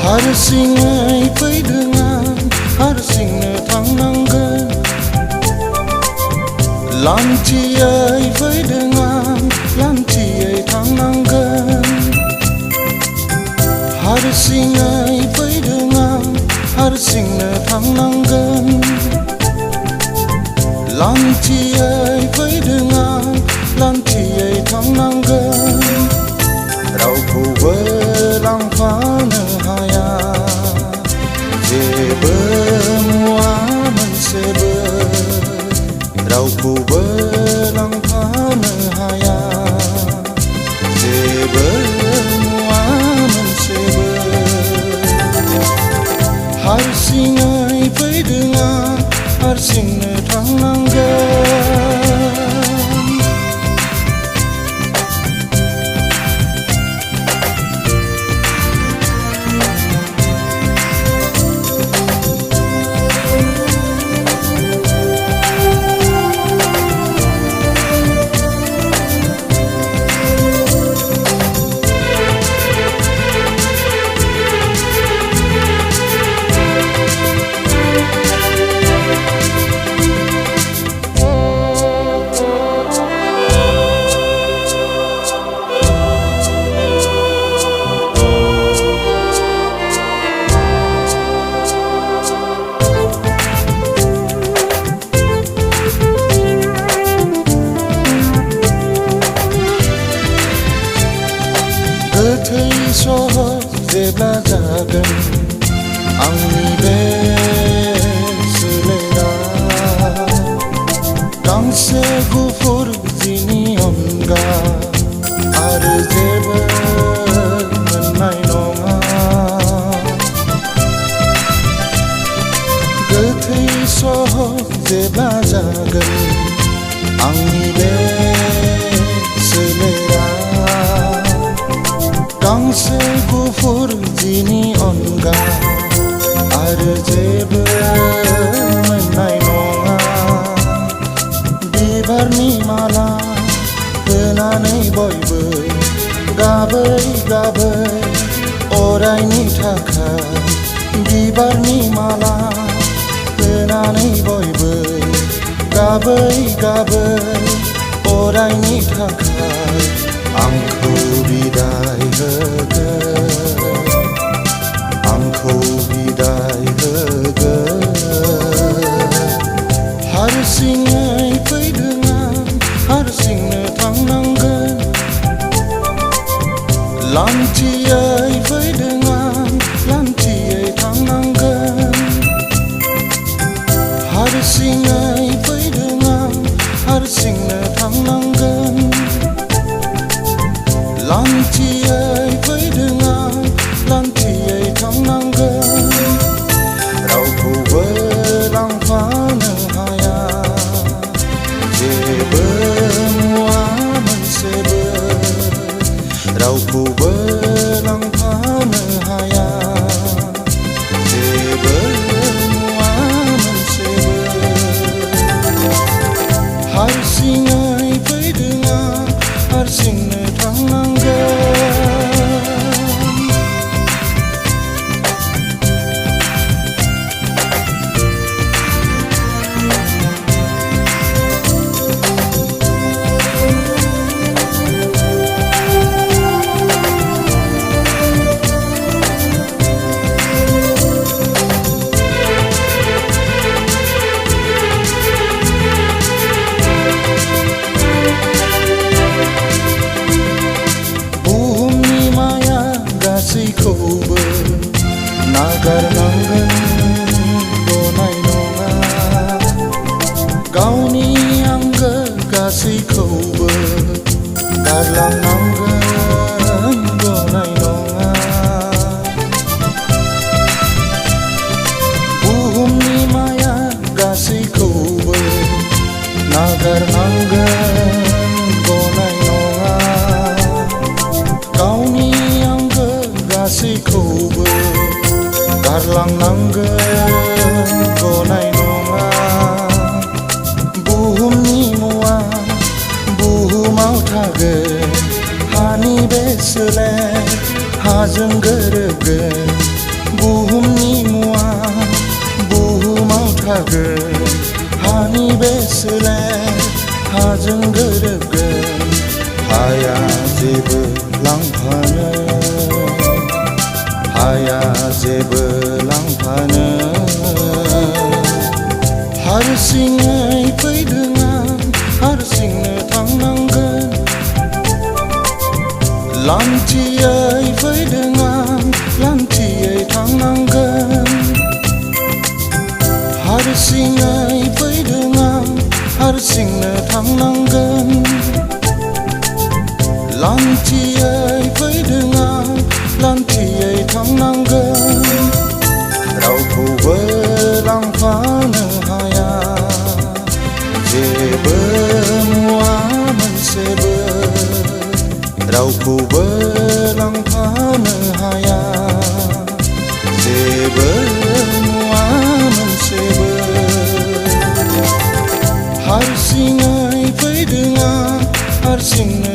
हारसिङै फैदों आं हारसिंनो थांनांगोन लांथियै फैदों आं लांथियै थांनांगोन हारसिङै फैदों आं हारसिंनो थांनांगोन लांथियै फैदों आं लांथियै थांनांगोन रावखौबो लांफानो हाया जेबो मुवा मोनसेबो रावखौबो लांफानो हाया जेबो मुवा मोनसेबो हारसिङै फैदों आं हारसिंनो थांनांगोन गोथै सहर जेब्ला जागोन आंनि बे सोलेरा गांसे गुफुर जिनि अनगा आरो जेबो मोननाय नङा गोथै सहर जेब्ला जागोन आंनि बे सोलेरा गांसे गुफुर जिनि अनगा आरो जेबो मोननाय नङा बिबारनि माला होनानै बयबो गाबै गाबै अरायनि थाखाय बिबारनि माला होनानै बयबो गाबै गाबै अरायनि थाखाय आंखौ बिदाय होगोन आंखौ बिदाय होगोन हारसिङै फैदों आं हारसिंनो थांनांगोन लांथियै फैदों आं लांथियै थांनांगोन हारसिङै फैदों आं हारसिंनो थांनांगोन लांथियै फैदों आं लांथियै थांनांगोन रावखौबो लांफानो हाया गनाय नङा बुहुमनि मुवा बुहुमाव थागोन हानि बे सोलाय हाजों गोरोबगोन बुहुमनि मुवा बुहुमाव थागोन हानि बे सोलाय हाजों गोरोबगोन हाया जेबो लांफानो हाया जेबो लांफानो हारसिङै फैदों आं हारसिंनो थांनांगोन लांथियै फैदों आं लांथियै थांनांगोन हारसिङै फैदों आं हारसिंनो थांनांगोन लांथियै फैदों आं लांथियै थांनांगोन रावखौबो लांफानो हाया जेबो मुवा मोनसेबो रावखौबो लांफानो हाया जेबो मुवा मोनसेबो हारसिङै फैदों आं हारसिंनो